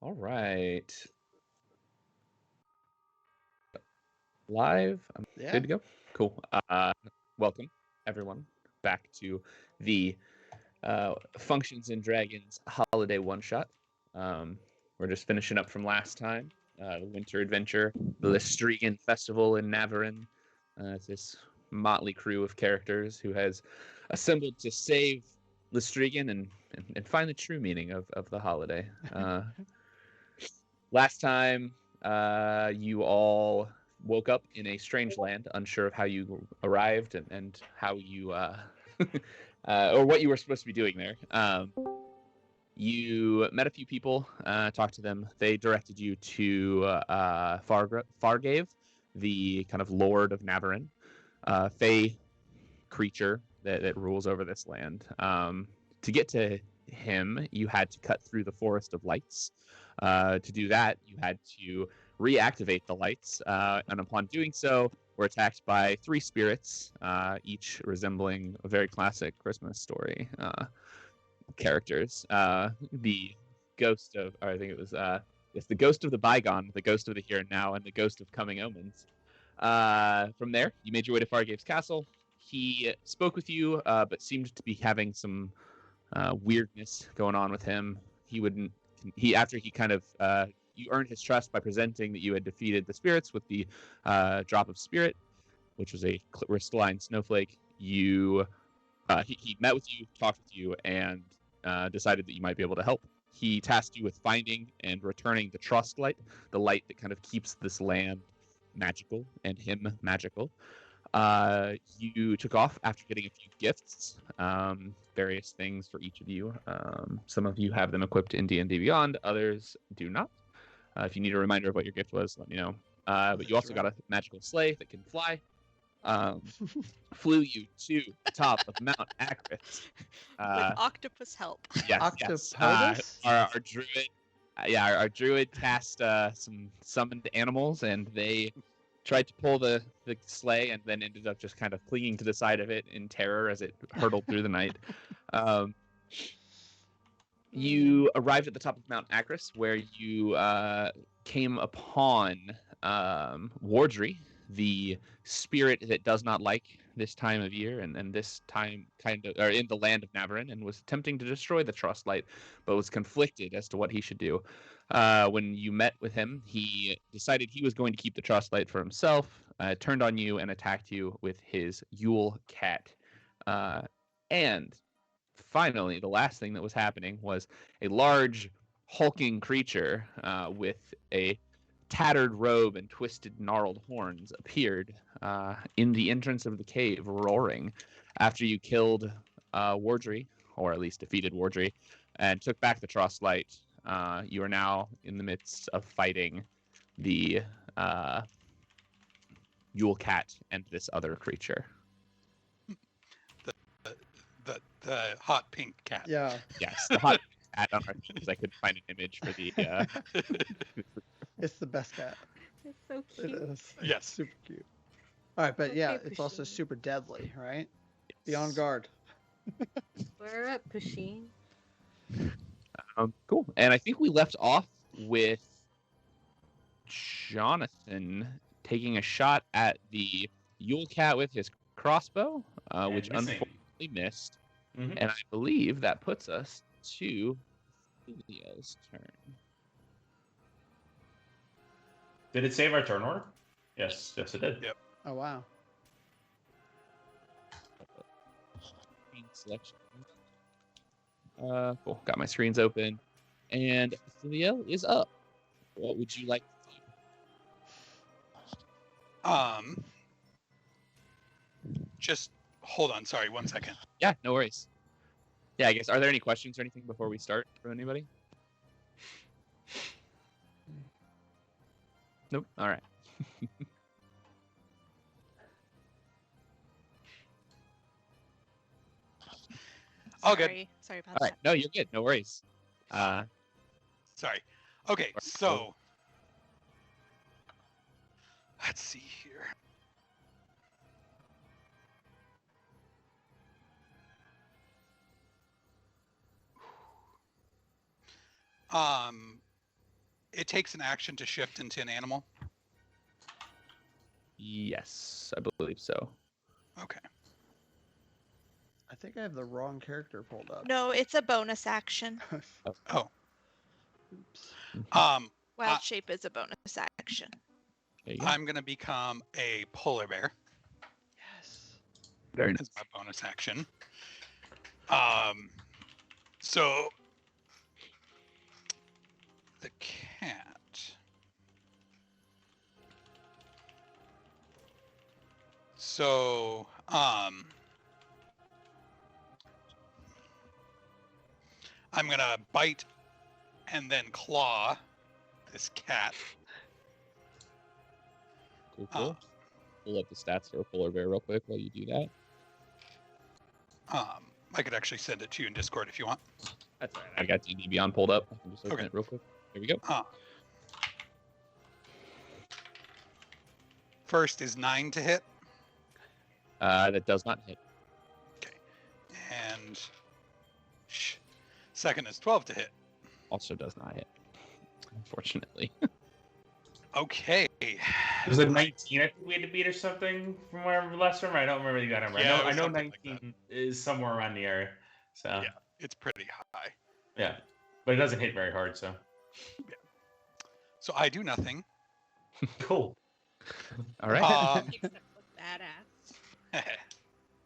All right. Live. I'm Yeah. good to go. Cool. Welcome, everyone, back to the Functions and Dragons holiday one-shot. We're just finishing up from last time. The winter adventure, the Lystriggen festival in Navarin. It's this motley crew of characters who has assembled to save Lystriggen and find the true meaning of the holiday. Last time, you all woke up in a strange land, unsure of how you arrived and how you, or what you were supposed to be doing there. You met a few people, talked to them. They directed you to Fargave, the kind of lord of Navarin, Fey creature that rules over this land. To get to him, you had to cut through the Forest of Lights. To do that, you had to reactivate the lights, and upon doing so, were attacked by 3 spirits, each resembling a very classic Christmas story characters. The ghost of, or I think it was, it's the ghost of the bygone, the ghost of the here and now, and the ghost of coming omens. From there, you made your way to Fargave's castle. He spoke with you, but seemed to be having some weirdness going on with him. He wouldn't. After he kind of you earned his trust by presenting that you had defeated the spirits with the drop of spirit, which was a crystalline snowflake. He met with you, talked with you, and decided that you might be able to help. He tasked you with finding and returning the trust light, the light that kind of keeps this land magical and him magical. You took off after getting a few gifts, various things for each of you. Some of you have them equipped in D&D Beyond, others do not. If you need a reminder of what your gift was, let me know. But you also got a magical sleigh that can fly. flew you to the top of Mount Acris. With octopus help. Yes, Octopus? our druid, our druid cast some summoned animals, and they tried to pull the sleigh, and then ended up just kind of clinging to the side of it in terror as it hurtled through the night. You arrived at the top of Mount Acris, where you came upon Wardry, the spirit that does not like this time of year and this time or in the land of Navarran, and was attempting to destroy the Trust Light, but was conflicted as to what he should do. When you met with him, he decided he was going to keep the Trust Light for himself, turned on you, and attacked you with his Yule cat. And finally, the last thing that was happening was a large, hulking creature with a tattered robe and twisted, gnarled horns appeared in the entrance of the cave, roaring. After you killed Wardry, or at least defeated Wardry, and took back the Trust Light, you are now in the midst of fighting the Yule Cat and this other creature. The hot pink cat. Yeah. Yes, the hot cat on our because I couldn't find an image for the. It's the best cat. It's so It cute. is. Yes. Super cute. All right, but Okay, yeah, it's also Pusheen. super deadly, right? Be on guard. We're up, Pusheen. Cool. And I think we left off with Jonathan taking a shot at the Yule Cat with his crossbow, which unfortunately missed. Mm-hmm. And I believe that puts us to Julio's turn. Did it save our turn order? Yes, it did. Yep. Oh wow. Screen selection. Cool. Got my screens open. And Julio is up. What would you like to do? Just hold on. Sorry, 1 second. Yeah, no worries. Yeah, I guess. Are there any questions or anything before we start from anybody? Nope. All right. All good. Sorry about All right. that. No, you're good. No worries. Sorry. Okay, so let's see here. It takes an action to shift into an animal. Yes, I believe so. Okay. I think I have the wrong character pulled up. No, it's a bonus action. Oh. Oops. Wild shape is a bonus action. There you go. I'm gonna become a polar bear Yes. Very as my bonus action. So the cat. So I'm gonna bite and then claw this cat. Cool. Pull up the stats for a polar bear real quick while you do that. I could actually send it to you in Discord if you want. That's all right. I got D&D Beyond pulled up. I can just open Okay. it real quick. There we go. First is 9 to hit, That does not hit. and second is 12 to hit. Also does not hit. Unfortunately. Okay. Was it 19 I think we had to beat or something from where I last remember? I don't remember the exact number. Yeah, it I was know something like 19 is somewhere around the area. So Yeah. It's pretty high. yeah. But it doesn't hit very hard, so So I do nothing. cool. All right. Except look badass.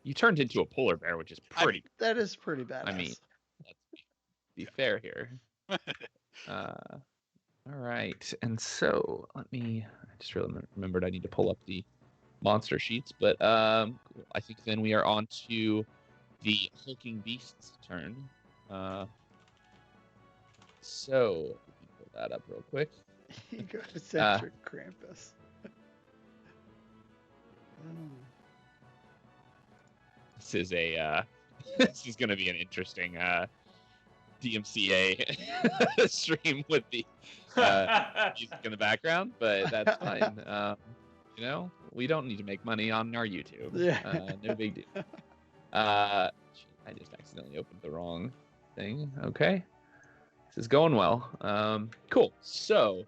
You turned into a polar bear, which is pretty. That is pretty badass. I mean, let's be fair here. All right. And so I just really remembered I need to pull up the monster sheets, but I think then we are on to the hulking beast's turn. So let me pull that up real quick. Egocentric Krampus. This is a this is going to be an interesting DMCA stream with the music in the background, but that's fine. You know, we don't need to make money on our YouTube. Yeah. No big deal. I just accidentally opened the wrong thing. Okay. This is going well. Cool. So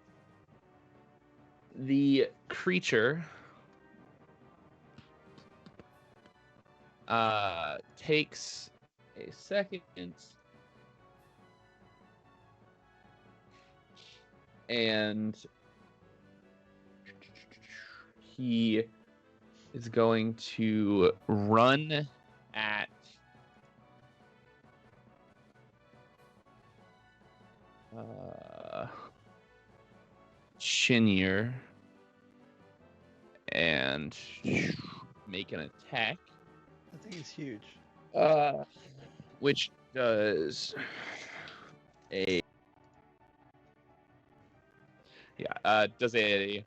the creature takes a second and he is going to run at Chinier and make an attack. I think it's huge. Which does a does a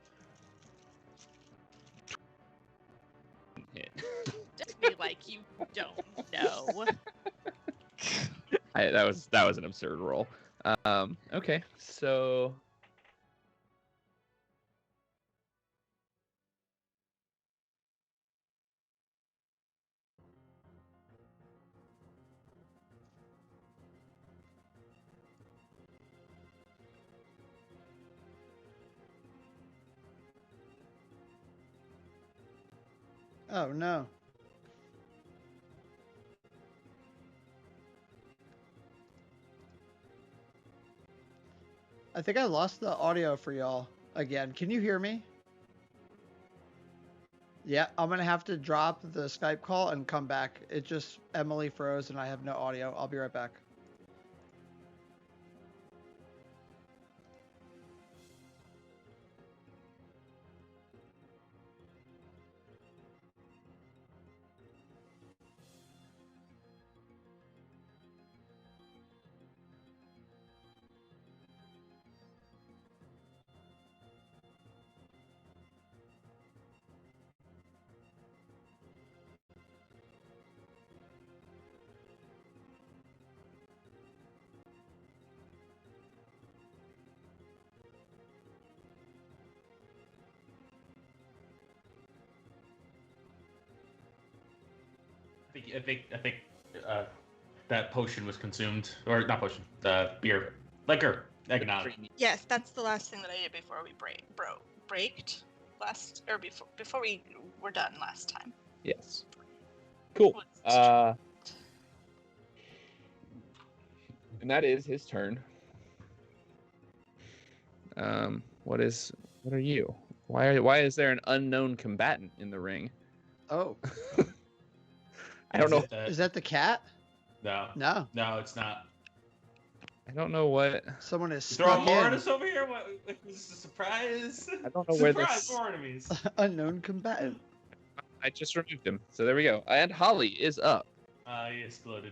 hit. Just be like you don't know. That was an absurd roll. Okay, so Oh no. I think I lost the audio for y'all again. Can you hear me? Yeah, I'm gonna have to drop the Skype call and come back. It just Emily froze and I have no audio. I'll be right back. I think that potion was consumed, or not potion, the beer, liquor, eggnog. Yes, that's the last thing that I did before we braked last, or before we were done last time. yes. Cool. And that is his turn. What are you? Why is there an unknown combatant in the ring? Oh, I don't know. is that the cat? No, No, it's not. I don't know what. someone is Throwing snuck more in. at us over here? What? Is this a surprise? I don't know where Surprise, this. more enemies. Unknown combatant. I just removed him, so there we go. And Holly is up. He exploded.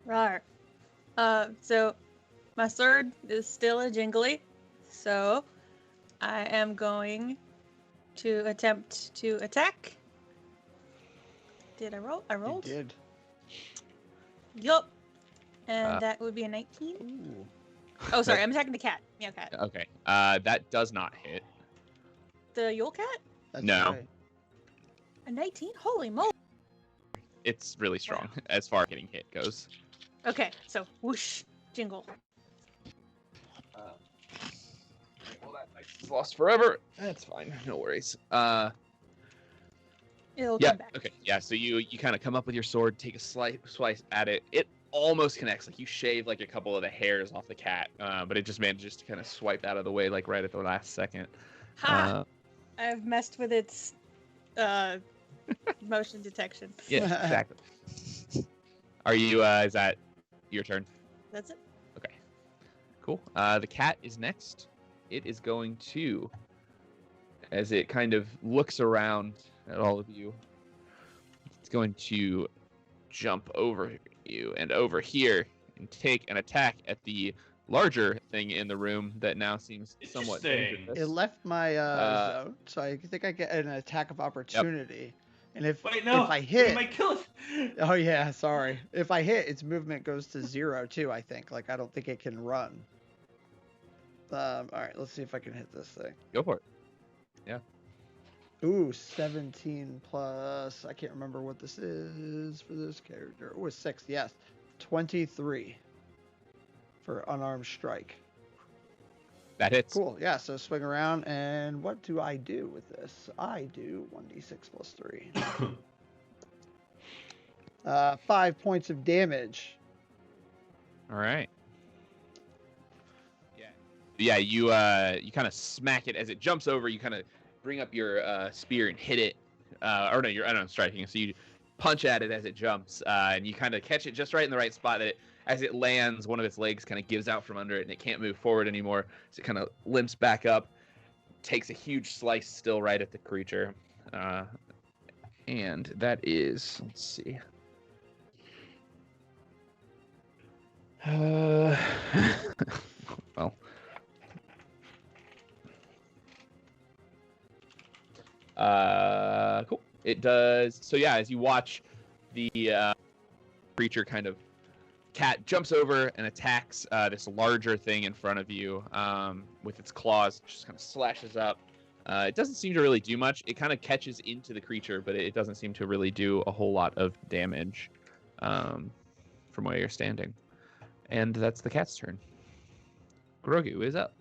Right. So my sword is still a jingly, so I am going to attempt to attack. Did I roll? I You rolled? did. Yup. And that would be a 19. Ooh. Oh, sorry, I'm attacking the cat. Yeah, cat. Okay. That does not hit. The Yule cat? That's No. right. A 19? Holy moly. It's really strong as far as getting hit goes. Okay, so whoosh, jingle. Well, that dice is lost forever. That's fine. No worries. It'll Yeah. come back. Okay. Yeah. So you kind of come up with your sword, take a slice at it. It almost connects. Like you shave like a couple of the hairs off the cat, but it just manages to kind of swipe out of the way like right at the last second. Ha! I've messed with its motion detection. Yeah. Exactly. Are you? Is that your turn? That's it. Okay. Cool. The cat is next. It is going to, as it kind of looks around at all of you, it's going to jump over you and over here and take an attack at the larger thing in the room that now seems somewhat Interesting. dangerous. It left my Uh, zone, so I think I get an attack of opportunity. And if Wait, no. if I You hit, might kill it. oh yeah, sorry. If I hit, its movement goes to 0 too. I think. Like I don't think it can run. All right, let's see if I can hit this thing. Go for it. Yeah. Ooh, 17 plus. I can't remember what this is for this character. Oh, it's 6. Yes, 23 for unarmed strike. That hits. Cool. Yeah. So swing around, and what do I do with this? I do 1d6 plus 3. 5 points of damage. All right. Yeah. You kind of smack it as it jumps over. You kind of bring up your spear and hit it. Or no, you're unarmed striking. So you punch at it as it jumps, and you kind of catch it just right in the right spot that as it lands, one of its legs kind of gives out from under it, and it can't move forward anymore. So it kind of limps back up, takes a huge slice still right at the creature. And that is, let's see. Well. Cool. It does. So yeah, as you watch the creature kind of cat jumps over and attacks this larger thing in front of you with its claws, just kind of slashes up. It doesn't seem to really do much. It kind of catches into the creature, but it doesn't seem to really do a whole lot of damage from where you're standing. And that's the cat's turn. Grogu is up.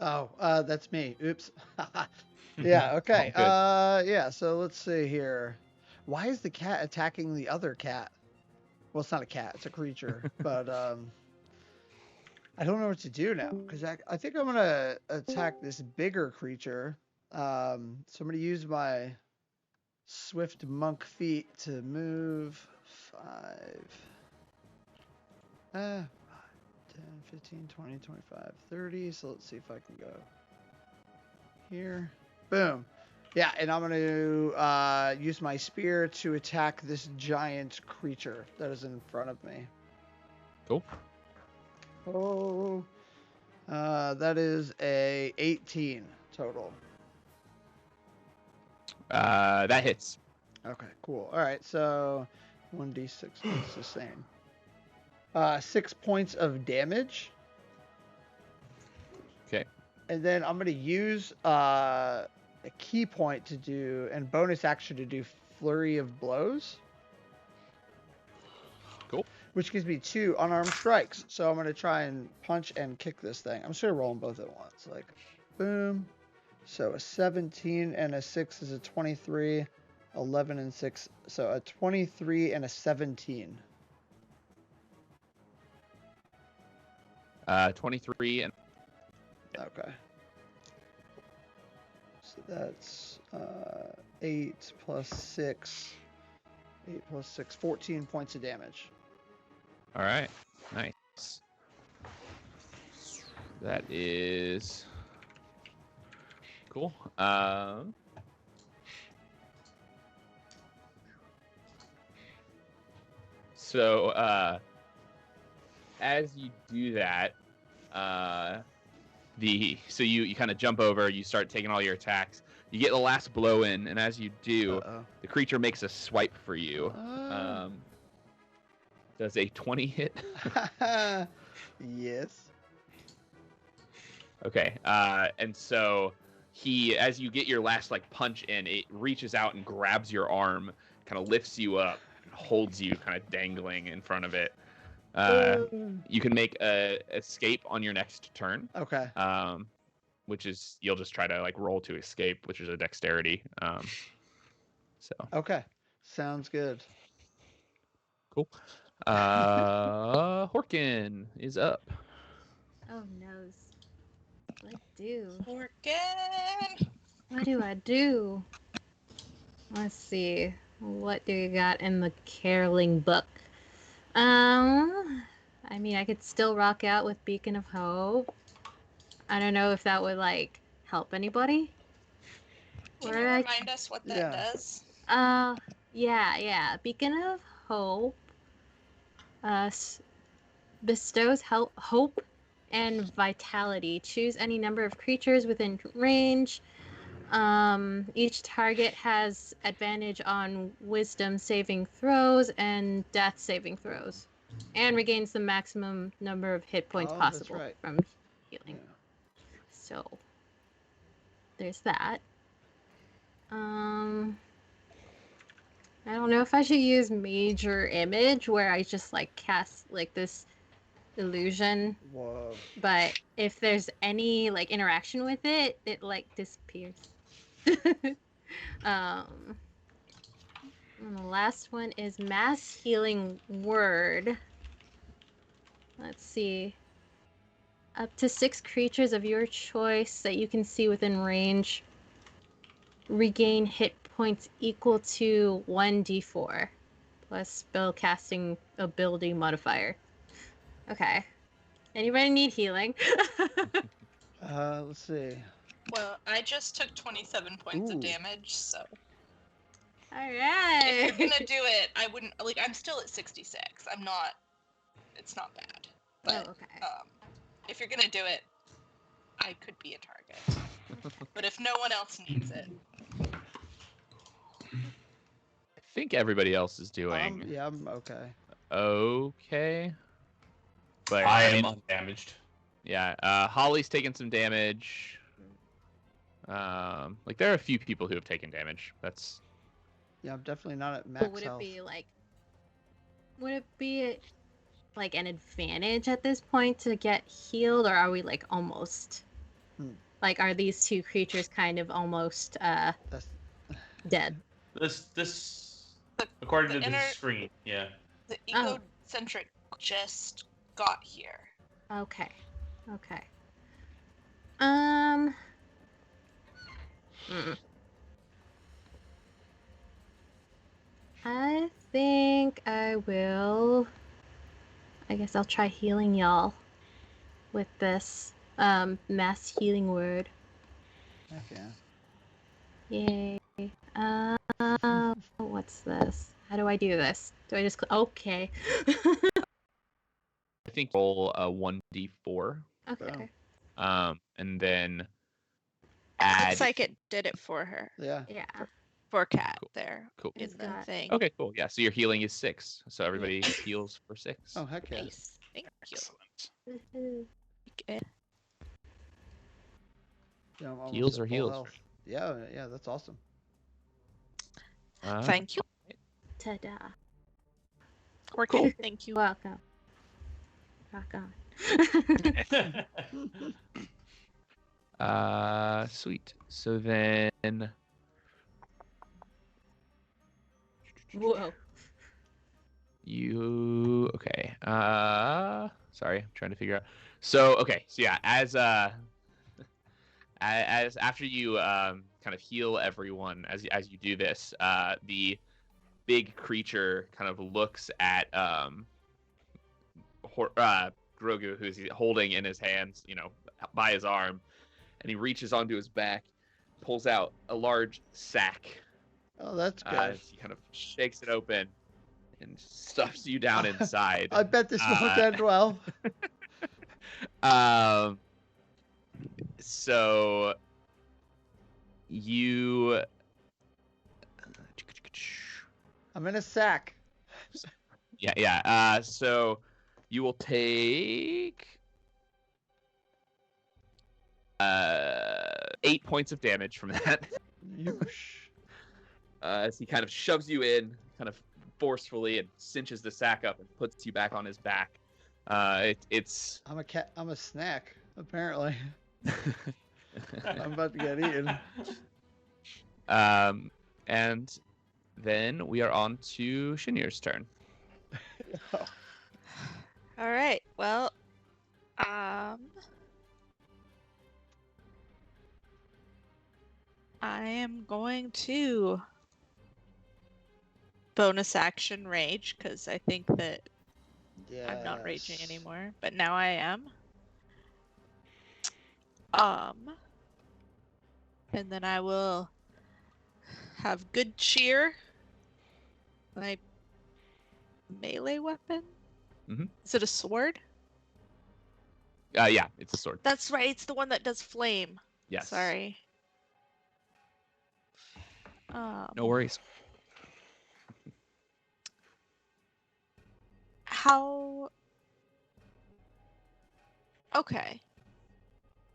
Oh, that's me. Oops. Yeah. Okay. All Yeah. So let's see here. Why is the cat attacking the other cat? Well, it's not a cat. It's a creature. But I don't know what to do now because I think I'm gonna attack this bigger creature. So I'm gonna use my swift monk feet to move 5. 10, 15, 20, 25, 30. So let's see if I can go here. Boom. Yeah, and I'm going to use my spear to attack this giant creature that is in front of me. Cool. Oh, that is a 18 total. That hits. Okay, cool. All right, so 1d6 is the same. 6 points of damage. Okay. And then I'm going to use a key point to do, and bonus action to do Flurry of Blows. Cool. Which gives me 2 unarmed strikes. So I'm going to try and punch and kick this thing. I'm just going to roll them both at once. Like, boom. So a 17 and a 6 is a 23. 11 and 6. So a 23 and a 17. 23 and Okay. So that's 8 plus 6. 8 plus 6. 14 points of damage. all right, nice. That is cool. So as you do that, so you kind of jump over, you start taking all your attacks. You get the last blow in, and as you do, Uh-oh. the creature makes a swipe for you. Does a 20 hit? Yes. Okay. And so as you get your last punch in, it reaches out and grabs your arm, kind of lifts you up, and holds you kind of dangling in front of it. You can make a escape on your next turn. Okay. Which is you'll just try to roll to escape, which is a dexterity. So. Okay. Sounds good. Cool. Horkin is up. Oh noes. What do? Working. What do I do? Let's see. What do you got in the caroling book? I mean, I could still rock out with Beacon of Hope. I don't know if that would help anybody. Can you remind us what that does? Yeah. Beacon of Hope bestows hope and vitality. Choose any number of creatures within range. Each target has advantage on wisdom saving throws and death saving throws, and regains the maximum number of hit points That's possible right. from Yeah. healing. So there's that. I don't know if I should use major image where I just like cast like this illusion, Whoa. but if there's any like interaction with it, it like disappears. And the last one is mass healing word. Let's see. Up to 6 creatures of your choice that you can see within range regain hit points equal to 1d4 plus spell casting ability modifier. Okay. Anybody need healing? Let's see. Well, I just took 27 points Ooh. of damage, so All right. if you're gonna do it, I wouldn't like. I'm still at 66. I'm not. It's not bad. But Oh, okay. if you're gonna do it, I could be a target. But if no one else needs it, I think everybody else is doing Yeah, I'm okay. okay. But I am mean, undamaged. yeah, Holly's taken some damage. Like there are a few people who have taken damage. That's Yeah, I'm definitely not at max But would it health. be like? Would it be like an advantage at this point to get healed, or are we like almost? Like, are these two creatures kind of almost That's... dead? This according to the inner- screen, yeah. the egocentric just got here. Okay. Okay. I think I will. I guess I'll try healing y'all with this mass healing word. Okay. Yay. What's this? How do I do this? Do I just okay? I think roll a 1d4. Okay. And then Looks add. like it did it for her. Yeah. Yeah. For Cat Cool. there Cool. in the Got- thing. Okay, cool. Yeah, so your healing is 6. So everybody heals for 6. Oh, heck yeah. Nice. Thank you. Excellent. Okay. Yeah, I'm almost Heals at or full heals? health. Yeah, that's awesome. Thank you. Ta-da. Cool. Thank you. Welcome. Rock on. Sweet. So then Whoa. you okay. Sorry, I'm trying to figure out. So okay, so yeah, as after you kind of heal everyone as you do this, the big creature kind of looks at Grogu, who's holding in his hands, by his arm, and he reaches onto his back, pulls out a large sack. Oh, that's good. As he kind of shakes it open and stuffs you down inside. I bet this won't end well. So you. I'm in a sack. Yeah. So you will take 8 points of damage from that. As he kind of shoves you in, kind of forcefully, and cinches the sack up and puts you back on his back. It's. I'm a snack, apparently. I'm about to get eaten. And then we are on to Shinir's turn. All right. Well, I am going to bonus action rage because I think that I'm not raging anymore, but now I am. And then I will have good cheer, my melee weapon. Is it a sword? Yeah, it's a sword. That's right. It's the one that does flame. Yes. Sorry. No worries. How? Okay.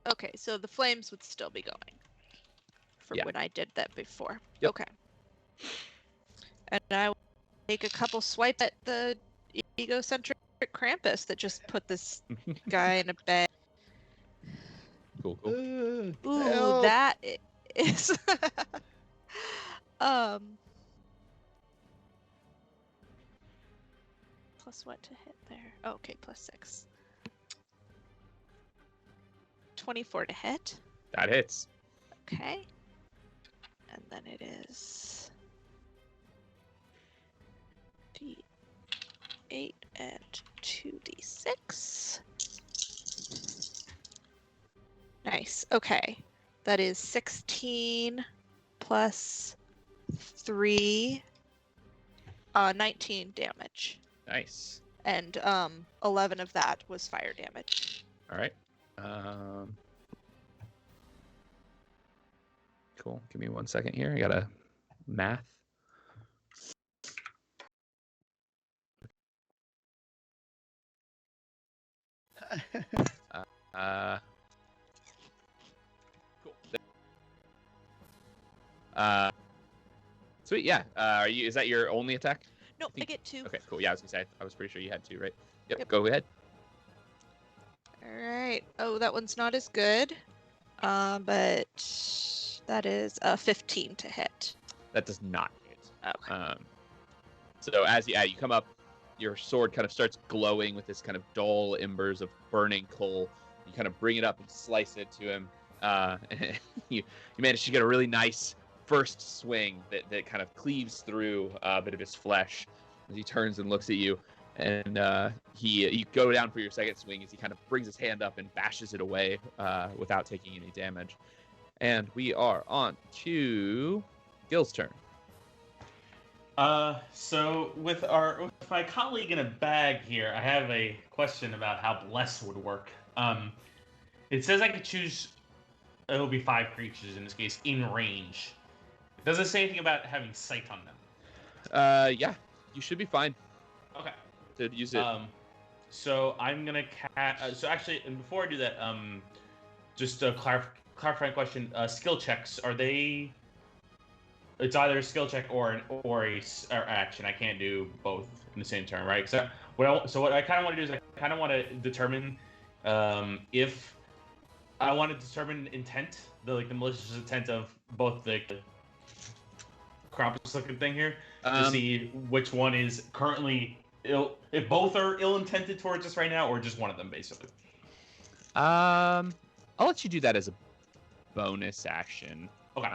Okay, so the flames would still be going from Yeah. when I did that before. Yep. Okay. And I will take a couple swipe at the egocentric Krampus that just put this guy in a bed. Cool, cool. Ooh, Help. that is. Plus what to hit there? Oh, okay, plus 6. 24 to hit. That hits. Okay. And then it is D8 and 2d6. Nice. Okay. That is 16 plus 3, 19 damage. Nice. And 11 of that was fire damage. All right. Cool. Give me 1 second here. I gotta math. Cool. Sweet. Yeah. Are you? Is that your only attack? No, I think- get 2. Okay. Cool. Yeah. I was gonna say. I was pretty sure you had 2, right? Yep. Yep. Go ahead. All right. Oh, that one's not as good. But that is a 15 to hit. That does not hit. Okay. So as you come up, your sword kind of starts glowing with this kind of dull embers of burning coal. You kind of bring it up and slice it to him. And you manage to get a really nice first swing that kind of cleaves through a bit of his flesh as he turns and looks at you. And you go down for your second swing as he kind of brings his hand up and bashes it away without taking any damage. And we are on to Gil's turn. So with my colleague in a bag here, I have a question about how bless would work. It says I could choose. It'll be 5 creatures in this case in range. It doesn't say anything about having sight on them. Yeah, you should be fine Okay. to use it. So I'm gonna so actually, and before I do that, just a clarifying question. Skill checks, are they? It's either a skill check or or action. I can't do both in the same turn, right? So what I kind of want to do is I kind of want to determine if I want to determine intent, the malicious intent of both the Krampus looking thing here, to see which one is currently ill. If both are ill-intended towards us right now, or just one of them, basically. I'll let you do that as a bonus action. Okay.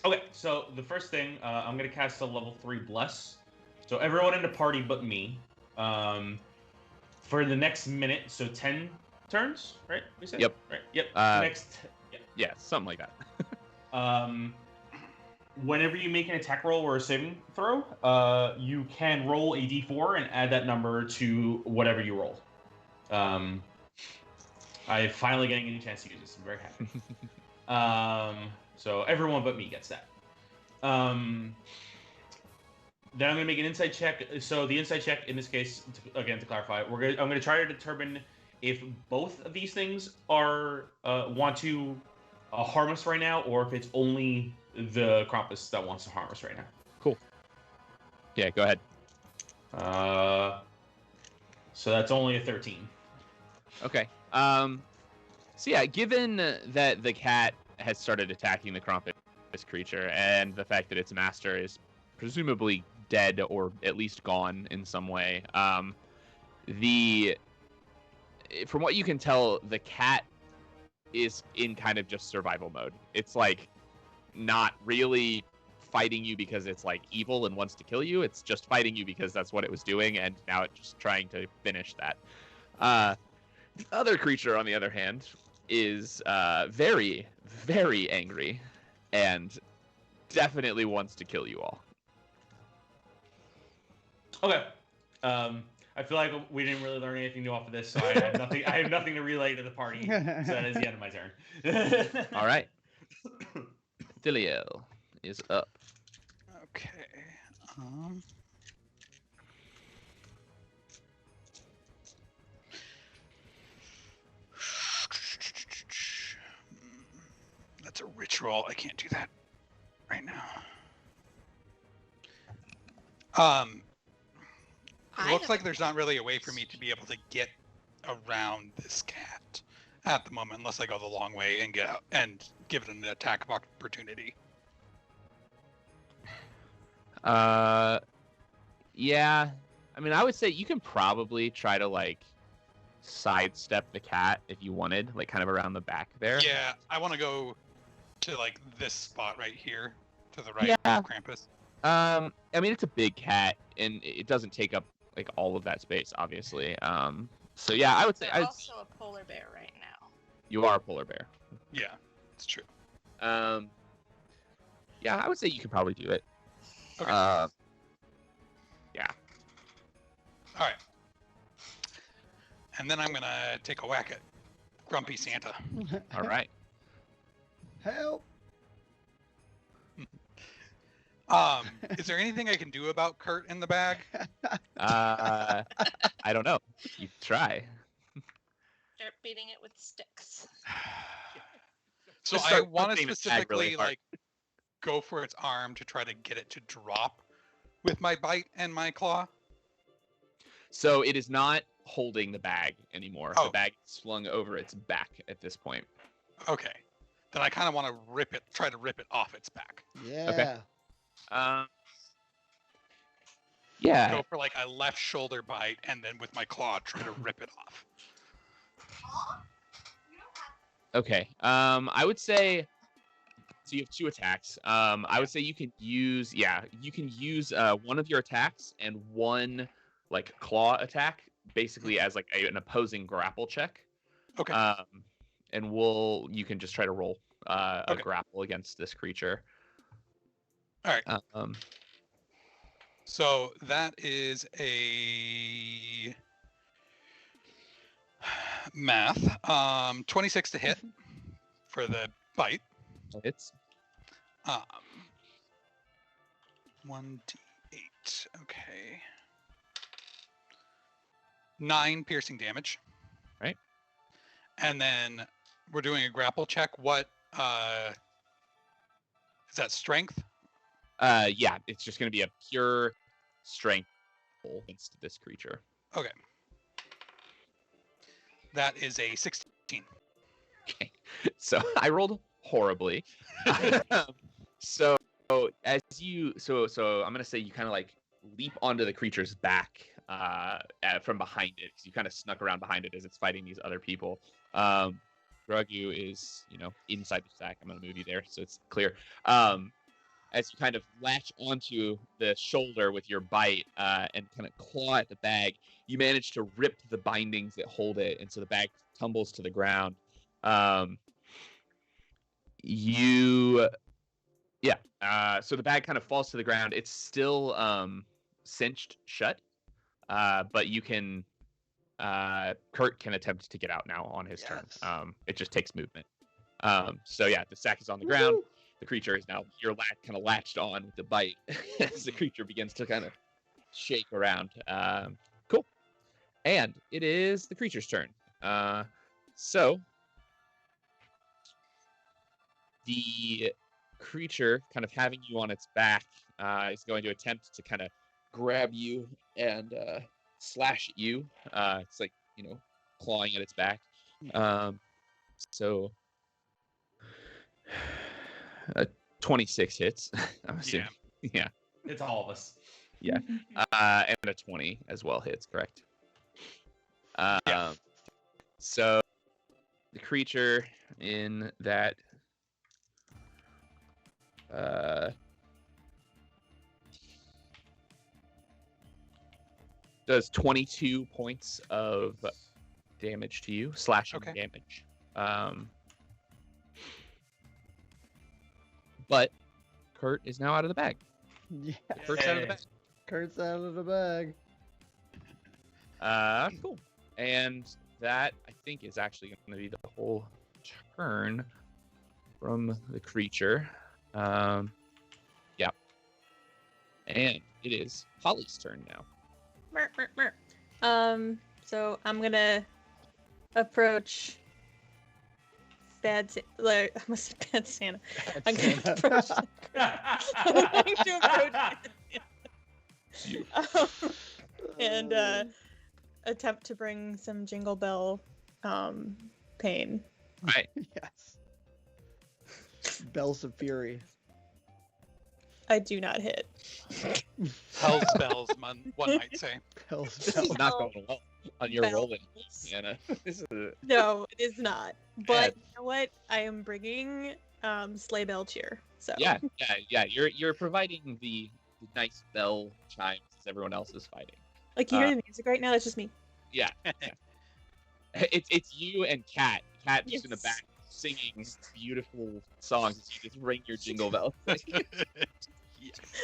Okay, so the first thing, I'm going to cast a level 3 Bless. So everyone in the party but me. For the next minute, so 10 turns, right? We said? Yep. Right. Yep. Yeah, something like that. Whenever you make an attack roll or a saving throw, you can roll a d4 and add that number to whatever you roll. I'm finally getting any chance to use this. I'm very happy. So everyone but me gets that. Then I'm going to make an insight check. So the insight check, in this case, again, to clarify, I'm going to try to determine if both of these things are want to harm us right now, or if it's only the Krampus that wants to harm us right now. Cool. Yeah, go ahead. So that's only a 13. Okay. So yeah, given that the cat has started attacking the Krampus creature, and the fact that its master is presumably dead or at least gone in some way, from what you can tell, the cat is in kind of just survival mode. It's like not really fighting you because it's like evil and wants to kill you. It's just fighting you because that's what it was doing, and now it's just trying to finish that. The other creature, on the other hand, is very, very angry and definitely wants to kill you all. Okay. I feel like we didn't really learn anything new off of this, so I have nothing. I have nothing to relay to the party. So that is the end of my turn. All right. Thiliel is up. Okay. That's a rich roll. I can't do that right now. It looks like there's not really a way for me to be able to get around this cat at the moment, unless I go the long way and get out and give it an attack of opportunity. Yeah. I mean, I would say you can probably try to like sidestep the cat if you wanted, like kind of around the back there. Yeah, I want to go to like this spot right here, to the right Yeah. of Krampus. I mean, it's a big cat, and it doesn't take up like all of that space, obviously. So yeah, I would say You're also a polar bear right now. you are a polar bear. Yeah, it's true. Yeah, I would say you could probably do it. Okay. Yeah. All right. And then I'm gonna take a whack at Grumpy Santa. All right. Help! Is there anything I can do about Kurt in the bag? I don't know. You try. Start beating it with sticks. So Just I start want to pushing the bag specifically really hard. like go for its arm to try to get it to drop with my bite and my claw. So it is not holding the bag anymore. Oh. The bag is slung over its back at this point. Okay. Then I kind of want to try to rip it off its back. Yeah. Yeah. Go for like a left shoulder bite and then with my claw try to rip it off. Okay. I would say. So you have 2 attacks. I would say you can use. Yeah, you can use one of your attacks and one like claw attack, basically as like an opposing grapple check. Okay. And you can just try to roll a Okay. grapple against this creature. All right. Um, So that is a math. 26 to hit for the bite. It's 1d8. Okay. 9 piercing damage. Right. And then we're doing a grapple check. What is that, strength? yeah, it's just going to be a pure strength roll against this creature. Okay. That is a 16. Okay, so I rolled horribly. So as you, so I'm gonna say you kind of like leap onto the creature's back from behind it, because you kind of snuck around behind it as it's fighting these other people. Grogu is, inside the stack. I'm gonna move you there so it's clear. As you kind of latch onto the shoulder with your bite and kind of claw at the bag, you manage to rip the bindings that hold it, and so the bag tumbles to the ground. So the bag kind of falls to the ground. It's still cinched shut, but you can. Kurt can attempt to get out now on his turn. It just takes movement. So yeah, the sack is on the ground. The creature is now kind of latched on with the bite as the creature begins to kind of shake around. Cool. And it is the creature's turn. So the creature, kind of having you on its back, is going to attempt to kind of grab you and slash at you. It's like, clawing at its back. So 26 hits, I'm assuming. Yeah. It's all of us. Yeah. And a 20 as well hits, correct? So the creature in that does 22 points of damage to you, slashing damage. But Kurt is now out of the bag. Yeah. Kurt's out of the bag. Kurt's out of the bag. Cool. And that, I think, is actually going to be the whole turn from the creature. Yeah. And it is Holly's turn now. Mer, mer, mer. So I'm gonna approach I must say Bad Santa. I'm going to approach. I'm going to approach Bad Santa. And attempt to bring some Jingle Bell pain. Right. Yes. Bells of Fury. I do not hit. Hell's bells, one might say. Bells, This bells. is not going well on your Bells. rolling, Anna. This is No, it is not. But Yeah. you know what? I am bringing Sleigh Bell Cheer. So yeah. You're providing the nice bell chimes as everyone else is fighting. Like you hear the music right now? It's just me. Yeah. It's you and Kat. Kat just in the Yes. back singing beautiful songs as you just ring your jingle bells.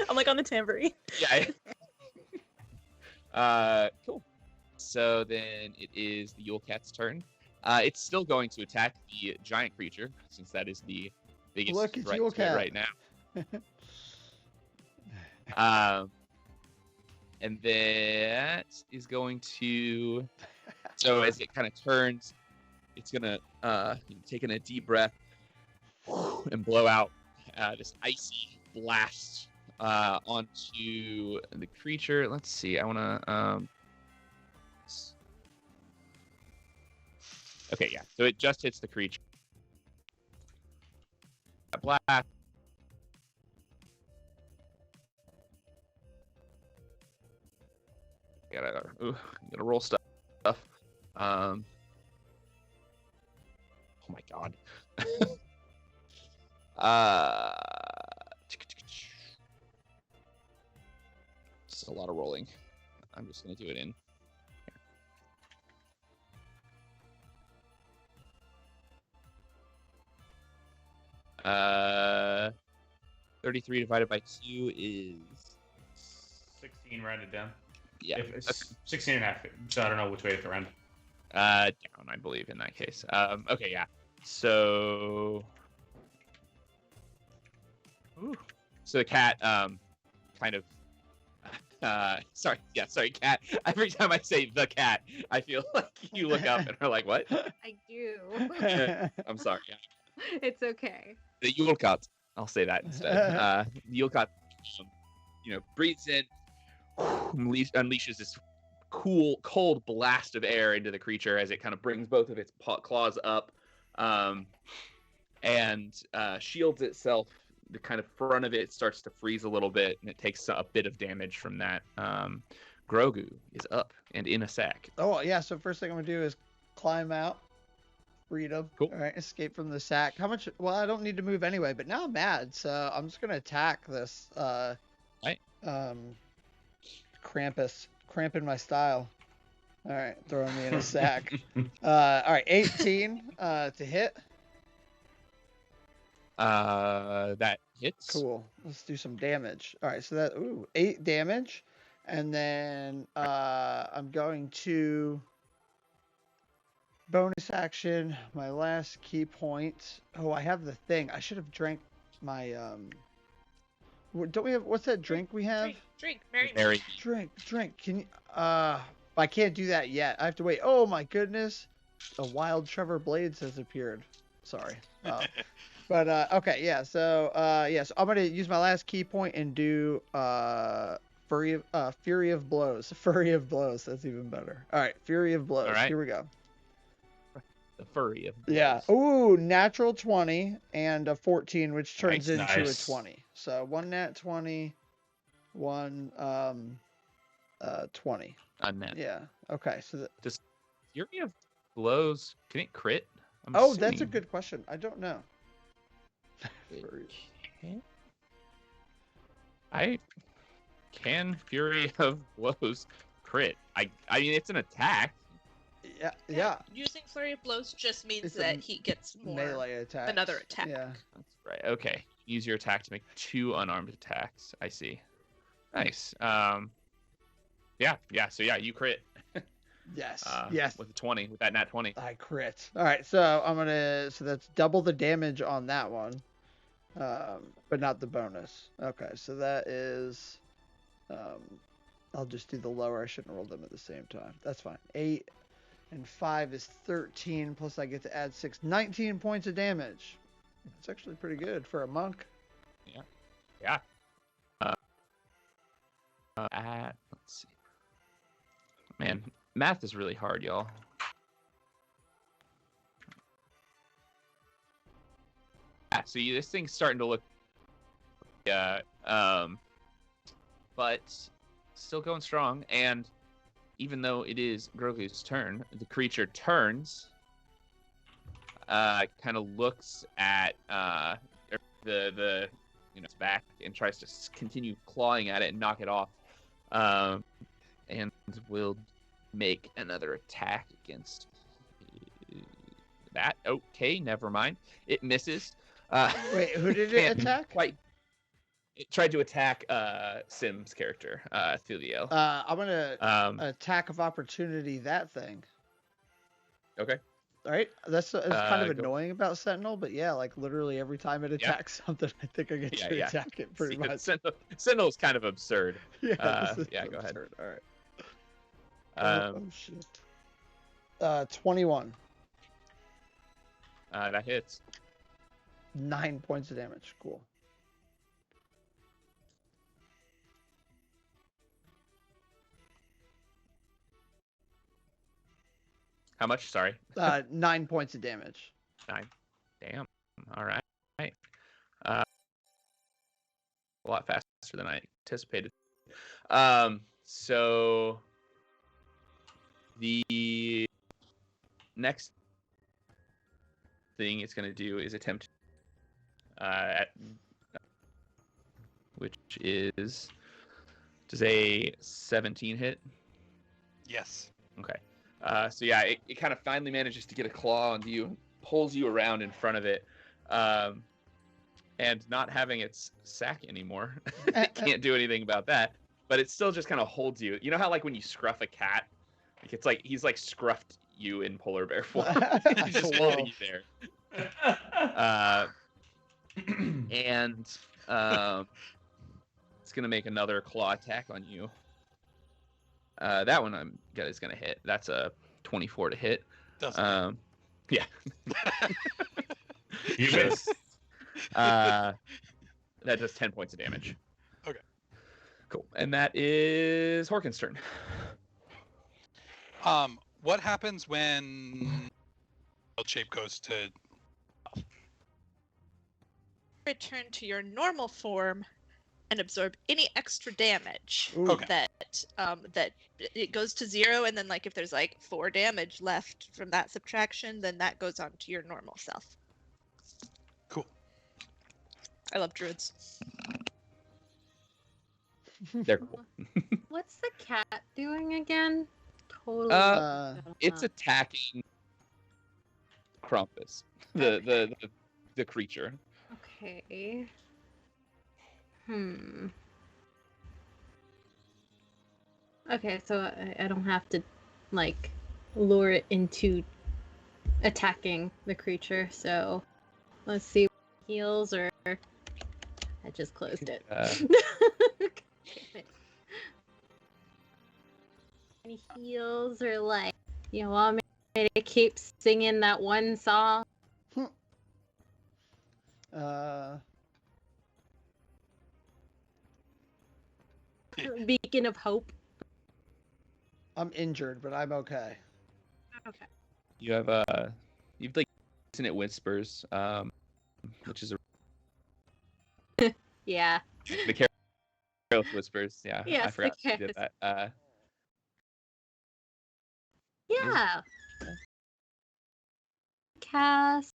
I'm like on the tambourine. Yeah. Cool. So then it is the Yule Cat's turn. It's still going to attack the giant creature since that is the biggest Look, it's threat Yule to it Cat. right now. And that is going to. So as it kind of turns, it's gonna take in a deep breath and blow out this icy blast onto the creature. Let's see. I want to. Okay, yeah. So it just hits the creature. Blast. Gotta roll stuff. Oh my god. Just a lot of rolling. I'm just gonna do it in. 33 divided by 2 is 16 rounded down. yeah. If it's 16 and a half, so I don't know which way to round. Down, I believe, in that case. Okay, yeah. So, so the cat, kind of, sorry, cat. Every time I say the cat, I feel like you look up and are like, what? I do. I'm sorry. Yeah. It's okay. The Yule Cat. I'll say that instead. The Yule Cat, breathes in, unleashes this cold blast of air into the creature as it kind of brings both of its claws up, and shields itself. The kind of front of it starts to freeze a little bit, and it takes a bit of damage from that. Grogu is up and in a sack. Oh, yeah. So first thing I'm going to do is climb out. Freedom. Cool. All right. Escape from the sack. How much? Well, I don't need to move anyway, but now I'm mad. So I'm just going to attack this. Right. Krampus. Cramping my style. All right. Throwing me in a sack. All right. 18 to hit. That hits. Cool. Let's do some damage. All right, so that 8 damage, and then I'm going to bonus action my last key point. Oh, I have the thing. I should have drank my Don't we have what's that drink we have? Drink, Mary. Drink. Can you I can't do that yet. I have to wait. Oh my goodness. A wild Trevor Blades has appeared. Sorry. But okay, yeah. So so I'm gonna use my last key point and do Fury of Blows. Fury of Blows. That's even better. All right, Fury of Blows. All right. Here we go. The furry of Yeah. Ooh, natural 20 and a 14, which turns into Nice. a 20. So one nat 20, one 20. Unmet. Yeah. Okay. So Fury of Blows. Can it crit? I'm that's a assuming good question. I don't know. it can. Can Fury of Blows crit? I mean, it's an attack. Yeah. Using Flurry of Blows just means It's a that he gets more. Melee attack. another attack. Yeah. That's right. Okay. Use your attack to make 2 unarmed attacks. I see. Nice. Yeah. So yeah, you crit. Yes. Yes. With a 20, with that nat 20. I crit. All right, so so that's double the damage on that one, but not the bonus. Okay, so that is, I'll just do the lower. I shouldn't roll them at the same time. That's fine. 8 and 5 is 13, plus I get to add 6, 19 points of damage. It's actually pretty good for a monk. Yeah. Let's see. Man, math is really hard, y'all. So this thing's starting to look, but still going strong. And even though it is Grogu's turn, the creature turns, kind of looks at the its back and tries to continue clawing at it and knock it off, and will make another attack against that. Okay, never mind. It misses. Wait, who did it attack? It tried to attack Sim's character, Thiliel. I'm gonna attack of opportunity that thing. Okay. All right, that's kind of go. annoying about Sentinel, but yeah, like literally every time it attacks something, I think I get to attack it pretty much. Sentinel's kind of absurd. Yeah, yeah, go ahead. All right. Oh shit. 21. That hits. 9 points of damage. Cool. How much? Sorry. 9 points of damage. 9. Damn. All right. A lot faster than I anticipated. So the next thing it's going to do is attempt, which is, does a 17 hit? Yes. Okay. So yeah, it kind of finally manages to get a claw onto you and pulls you around in front of it. And not having its sack anymore, it can't do anything about that. But it still just kind of holds you. You know how like when you scruff a cat, like it's like he's like scruffed you in polar bear form. He's just holding you there. And it's gonna make another claw attack on you. That one is gonna hit. That's a 24 to hit. Doesn't yeah. You miss. That does 10 points of damage. Okay. Cool. And that is Horkin's turn. What happens when shape goes to Return to your normal form and absorb any extra damage. Ooh. Okay. That it goes to 0, and then like if there's like 4 damage left from that subtraction, then that goes on to your normal self. Cool. I love druids. They're cool. What's the cat doing again? Totally. It's attacking Krampus, the creature. Okay. Okay, so I don't have to, like, lure it into attacking the creature, so let's see. Heals or... I just closed it. Any heals or, like, you want me to keep singing that one song? Beacon of Hope. I'm injured, but I'm okay. Okay. You have you've like Infinite Whispers, which is Yeah. the Careless Whispers. Yeah, Yes, I forgot the you did that. Yeah. Cast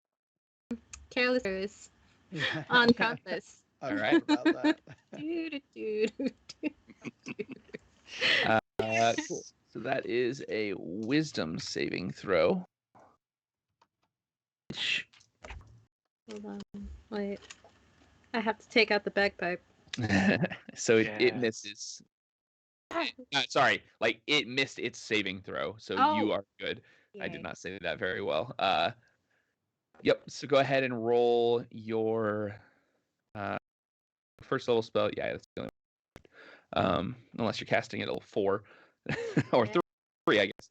Careless Whispers on Krampus. I Alright. forgot about that. Cool. So that is a Wisdom saving throw. Hold on. Wait. I have to take out the bagpipe. So it Yes. misses. Sorry, like it missed its saving throw, so you Oh. are good. I did Yay. not say that very well. Yep. So go ahead and roll your first level spell. Yeah, that's the only unless you're casting it at level 4 or Okay. 3, I guess.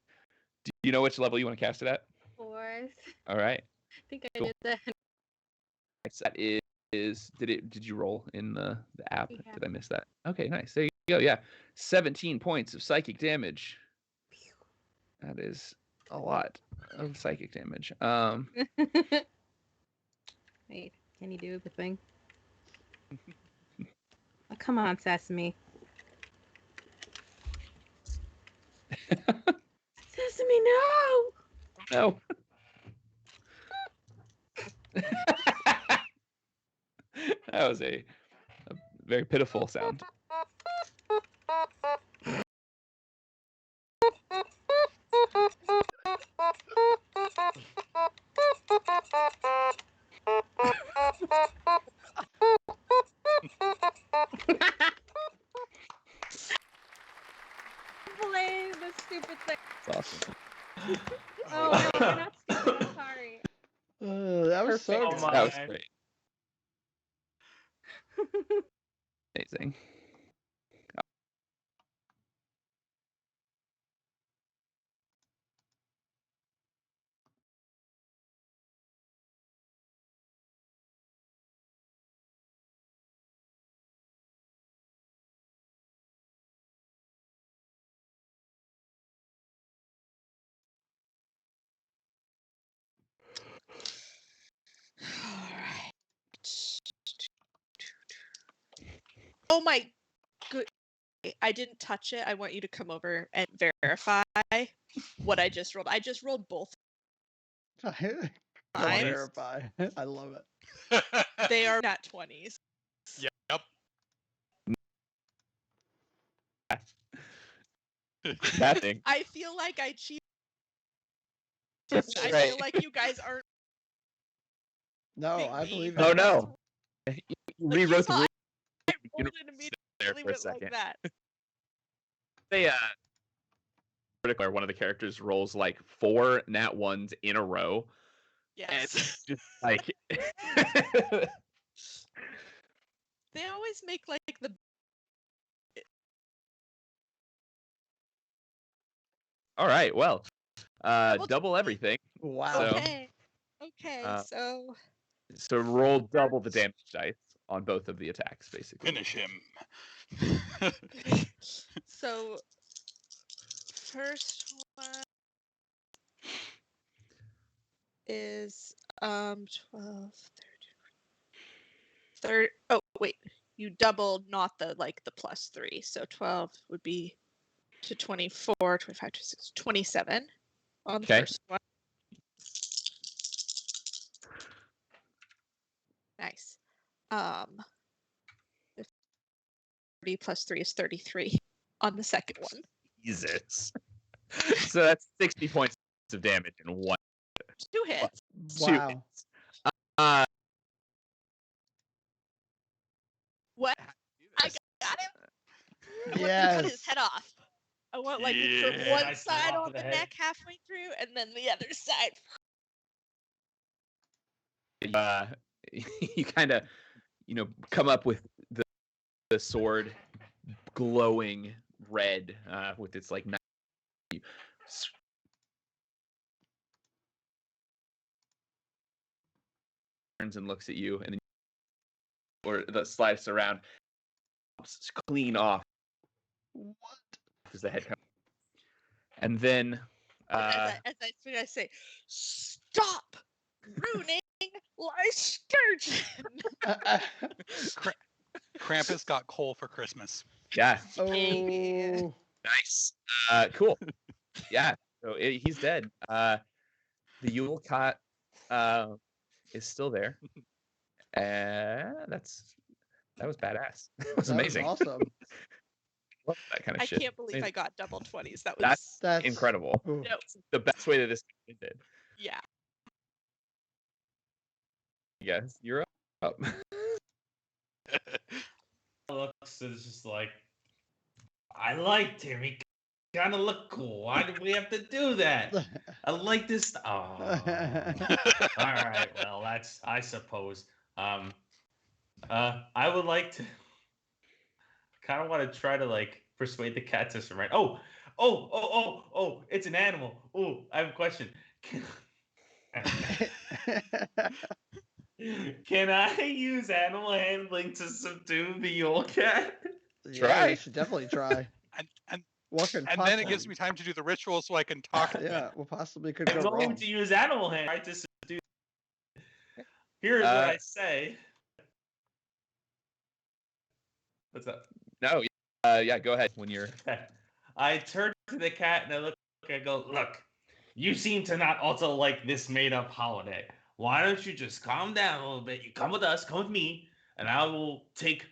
Do you know which level you want to cast it at? 4th. All right. I think I Cool. did that. That is did you roll in the app? Yeah. Did I miss that? Okay, nice. There you go. Yeah. 17 points of psychic damage. That is a lot of psychic damage. Wait, can you do the thing? Oh, come on, Sesame. Sesame, no! No. That was a very pitiful sound. Play the stupid thing. That's awesome. Oh, no, you're not stupid. I'm sorry. That was so Perfect. good. Oh That was my. great. Amazing. Alright. Oh my good. I didn't touch it. I want you to come over and verify what I just rolled. I just rolled both I'll times. verify. I love it. They are nat 20s. Yep. That thing. I feel like I cheated. That's I right. feel like you guys aren't. No, Big I me. believe Oh it. no. You Like, you rewrote saw the rules I rolled it there immediately for a went second. like that. They particular one of the characters rolls like 4 nat 1s in a row. And Yes. it's just like They always make like the. all right, well, Double- double everything. Wow. So- Okay. Okay. So So roll double the damage dice on both of the attacks, basically. Finish him. so first one is 12 30. Oh wait, you doubled not the like the +3. So 12 would be to 24, 25, 26, 27 on the Okay. first one. Nice. 30 plus 3 is 33 on the second one. Jesus. So that's 60 points of damage in one. 2 hits. Wow. hits. Uh, What? I got him. I want to cut his Yes. head off. I want like from Yeah. one Nice side off on of the the head. neck halfway through, and then the other side. you kind of, come up with the sword glowing red with its like turns and looks at you, and then or that slides around, clean off. What? As the head comes, and then as I say, stop ruining Lystriggen. Krampus got coal for Christmas. yeah, Oh. nice, cool, yeah. So he's dead. The Yule cot is still there. That was badass. That was That amazing. was awesome. Love that kind of I shit. can't believe I got double 20s. That was That's incredible. Ooh. no, The best way that this did. yeah. Yes, you're up. Looks is just like I liked him. He kind of looked cool. Why did we have to do that? I like this. Oh. All right. Well, that's, I suppose. I would like to kind of want to try to like persuade the cat to surrender. Oh, it's an animal. Oh, I have a question. Can I use animal handling to subdue the yule cat? Yeah, Try. you should definitely try. And What could and then it gives possibly- me time to do the ritual so I can talk to Yeah, it. what possibly could I'm go going wrong? to use animal hand right to subdue. Here's what I say. What's up? No, yeah, go ahead when you're. I turn to the cat and I look. I go, look. You seem to not also like this made-up holiday. Why don't you just calm down a little bit? You come with us, come with me, and I will take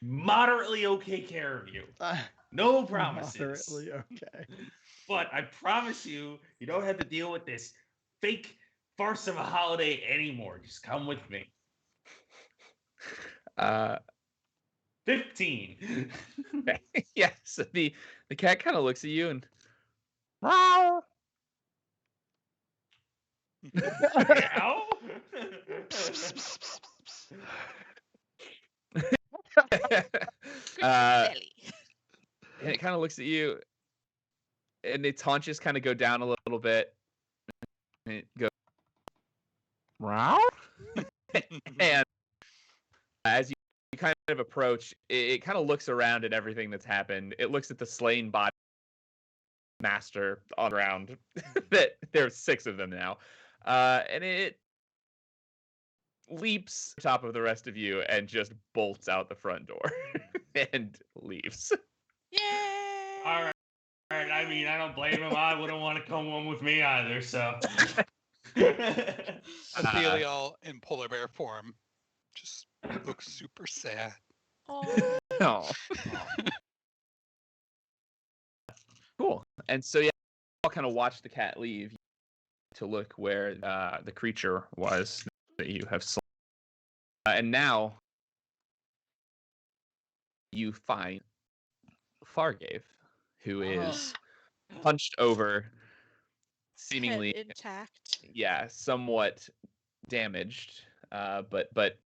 moderately okay care of you. No promises. Moderately okay. But I promise you, you don't have to deal with this fake farce of a holiday anymore. Just come with me. 15. Yeah, so the cat kind of looks at you and. Meow. Meow? Belly. And it kind of looks at you, and its haunches kind of go down a little bit. And it goes, meow. And as you kind of approach, it kind of looks around at everything that's happened. It looks at the slain body master on the ground. That there's 6 of them now, and it leaps top of the rest of you and just bolts out the front door and leaves. Yay! All right. I mean, I don't blame him. I wouldn't want to come home with me either, so. Athelial in polar bear form just looks super sad. Oh. Oh. Cool. And so yeah, I'll kind of watch the cat leave to look where the creature was that you have slain. And now you find Fargave, who is punched over, seemingly Head intact. yeah, somewhat damaged, but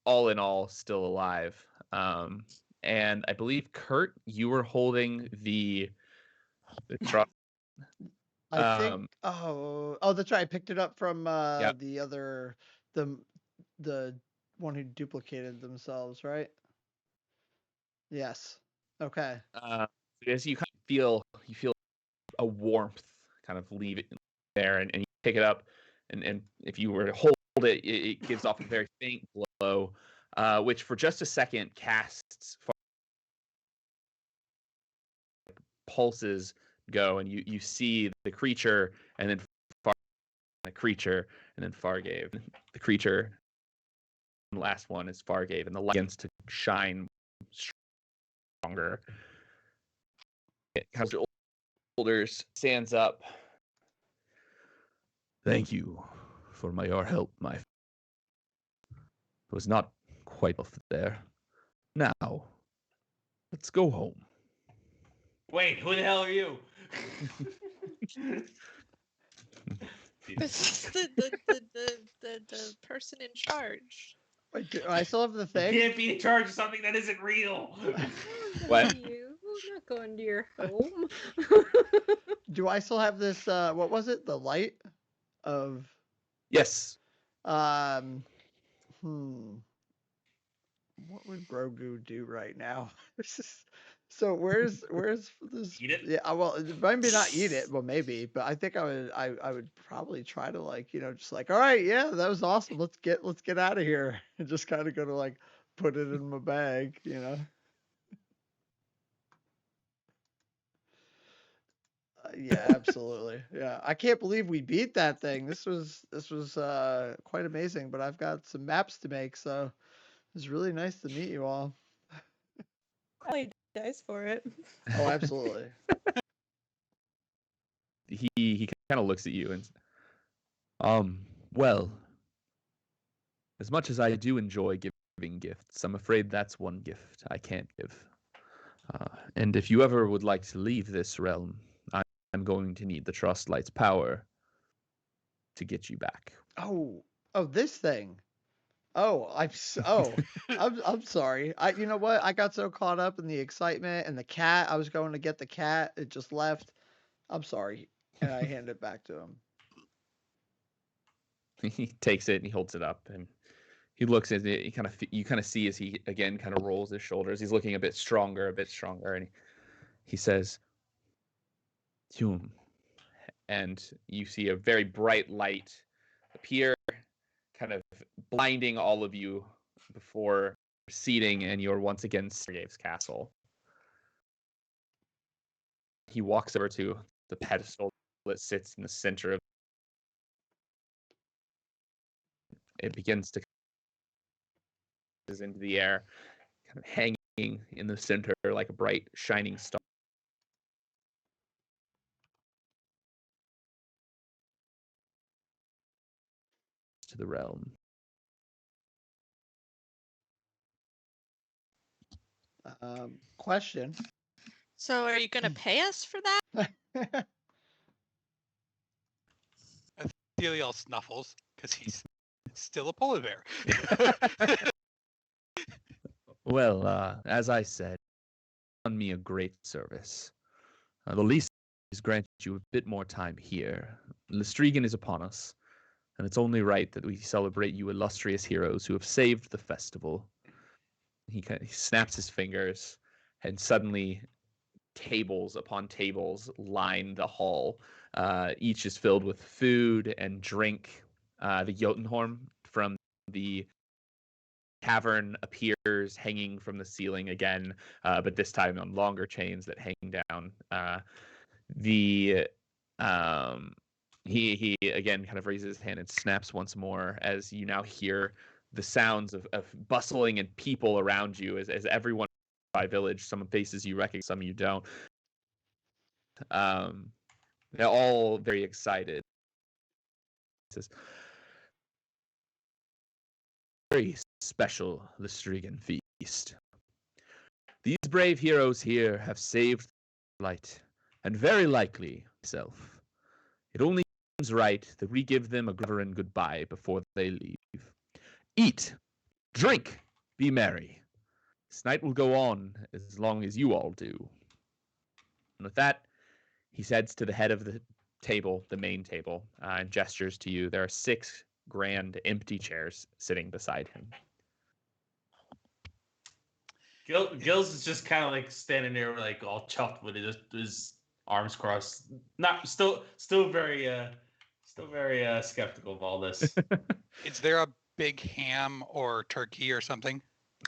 all in all still alive. And I believe Kurt, you were holding the truck. I think. Oh, that's right. I picked it up from Yep. the other, the one who duplicated themselves, right? Yes. Okay. As you kind of feel a warmth kind of leave it there, and you pick it up, and if you were to hold it, it gives off a very faint glow, which for just a second casts pulses go, and you see the creature, and then the creature, and then Fargave. The creature, the last one is Fargave, and the light begins to shine stronger. It comes to shoulders, stands up. Thank you for your help, my friend. It was not quite off there. Now, let's go home. Wait, who the hell are you? This is the person in charge. Wait, do I still have the You thing? can't be in charge of something that isn't real. What? You not going to your home. Do I still have this? What was it? The light of. Yes. What would Grogu do right now? So where's this? Eat it? Yeah, well, maybe not eat it. Well, maybe, but I think I would probably try to like just like, all right, yeah, that was awesome. Let's get out of here, and just kind of go to like put it in my bag, Yeah, absolutely. Yeah, I can't believe we beat that thing. This was quite amazing. But I've got some maps to make, so it's really nice to meet you all. Probably dice for it. Oh, absolutely. He kind of looks at you and well, as much as I do enjoy giving gifts, I'm afraid that's one gift I can't give. And if you ever would like to leave this realm, I'm going to need the Trust Light's power to get you back. Oh, this thing. Oh, I'm sorry. You know what? I got so caught up in the excitement and the cat. I was going to get the cat. It just left. I'm sorry, and I hand it back to him. He takes it and he holds it up and he looks at it. You kind of see as he again kind of rolls his shoulders. He's looking a bit stronger, and he says, "Hume," and you see a very bright light appear, kind of blinding all of you before proceeding, and you're once again Sergey's castle. He walks over to the pedestal that sits in the center of it. Begins to into the air, kind of hanging in the center like a bright shining star. To the realm. Question. So are you going to pay us for that? Athelial snuffles because he's still a polar bear. Well, as I said, done me a great service. The least is grant you a bit more time here. Lystriggen is upon us, and it's only right that we celebrate you illustrious heroes who have saved the festival. He snaps his fingers, and suddenly tables upon tables line the hall. Each is filled with food and drink. The Jotunhorn from the tavern appears hanging from the ceiling again, but this time on longer chains that hang down. He again kind of raises his hand and snaps once more as you now hear the sounds of bustling and people around you as everyone by village, some faces you recognize, some you don't. They're all very excited. He says, very special Lystriggen feast. These brave heroes here have saved the light, and very likely myself. It only seems right that we give them a reverent goodbye before they leave. Eat, drink, be merry. This night will go on as long as you all do. And with that, he heads to the head of the table, the main table, and gestures to you. There are 6 grand empty chairs sitting beside him. Gills is just kind of like standing there, like all chuffed with his arms crossed. Not still very skeptical of all this. Is there a big ham or turkey or something?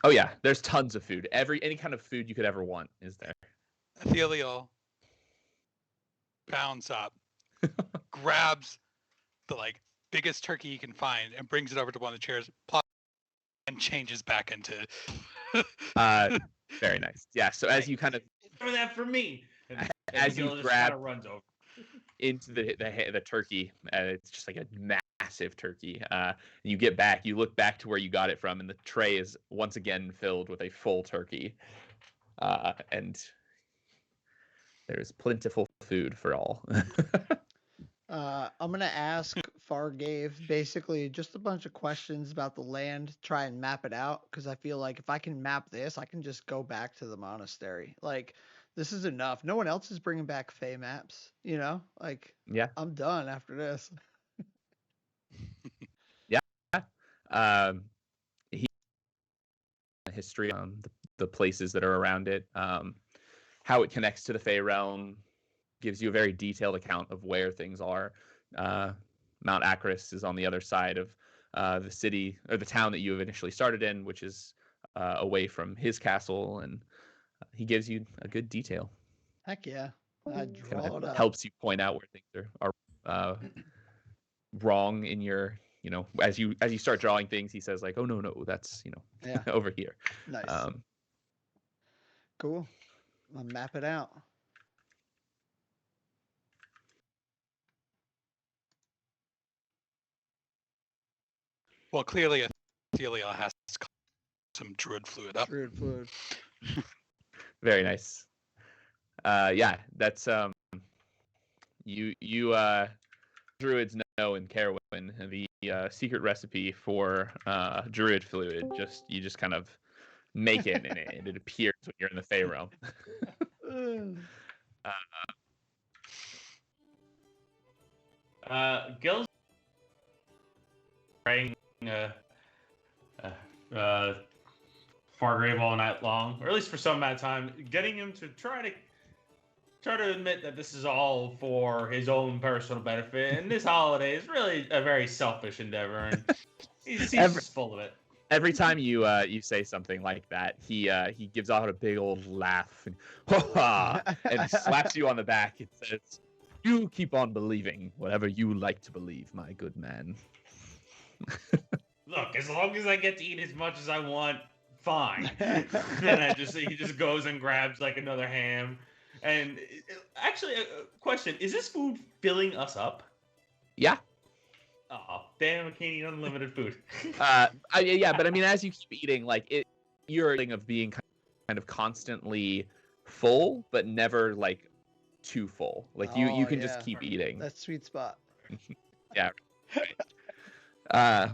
Oh yeah, there's tons of food. Any kind of food you could ever want is there. Athelial bounds up, grabs the biggest turkey he can find, and brings it over to one of the chairs, and changes back into. Very nice. Yeah. So as you kind of for that for me, as you grab runs over into the turkey, it's just like a massive turkey. And you get back, you look back to where you got it from, and the tray is once again filled with a full turkey, and there's plentiful food for all. I'm gonna ask Fargave basically just a bunch of questions about the land, try and map it out, because I feel like if I can map this, I can just go back to the monastery. Like, this is enough. No one else is bringing back Fey maps, you know? Like, Yeah. I'm done after this. Yeah. History on the places that are around it, how it connects to the Fey realm, gives you a very detailed account of where things are. Mount Acris is on the other side of the city or the town that you have initially started in, which is away from his castle, and he gives you a good detail. Heck yeah. I draw Kind it of up. helps you point out where things are wrong in your, as you start drawing things, he says like, oh no, that's Yeah. over here. Nice. Cool. I'll map it out. Well, clearly Athelia has some druid fluid up. Druid fluid. Very nice. Yeah, that's you druids know in Carowin the secret recipe for druid fluid. You just kind of make it, and it appears when you're in the Fey realm. Gil's praying Fargrave all night long, or at least for some amount of time, getting him to try to admit that this is all for his own personal benefit, and this holiday is really a very selfish endeavor, and he's just full of it. Every time you say something like that, he gives out a big old laugh and and slaps you on the back and says, "You keep on believing whatever you like to believe, my good man." Look, as long as I get to eat as much as I want, fine. Then he just goes and grabs like another ham. And actually, a question: is this food filling us up? Yeah. Oh, damn! I can't eat unlimited food. Yeah, but I mean, as you keep eating, like you're eating of being kind of constantly full, but never like too full. Like you can just keep eating. That's sweet spot. Yeah. Right.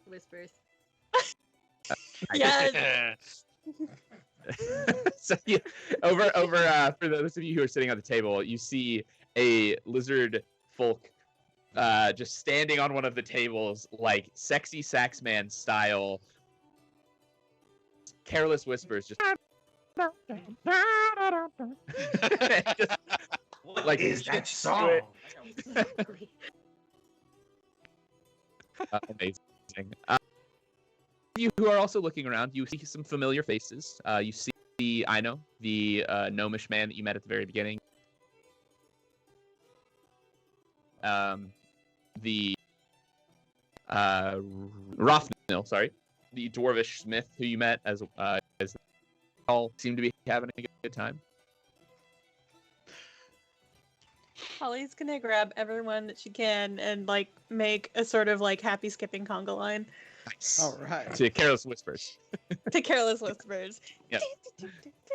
Whispers. Yes. So over for those of you who are sitting at the table, you see a lizard folk just standing on one of the tables, like sexy sax man style. Careless whispers, just What like is that song? Amazing. You who are also looking around, you see some familiar faces. You see Ino, the gnomish man that you met at the very beginning. The Rothnil, sorry, the dwarvish smith who you met as all seem to be having a good time. Holly's gonna grab everyone that she can and like make a sort of like happy skipping conga line. Nice. All right. To Careless Whispers. To Careless Whispers. Yeah.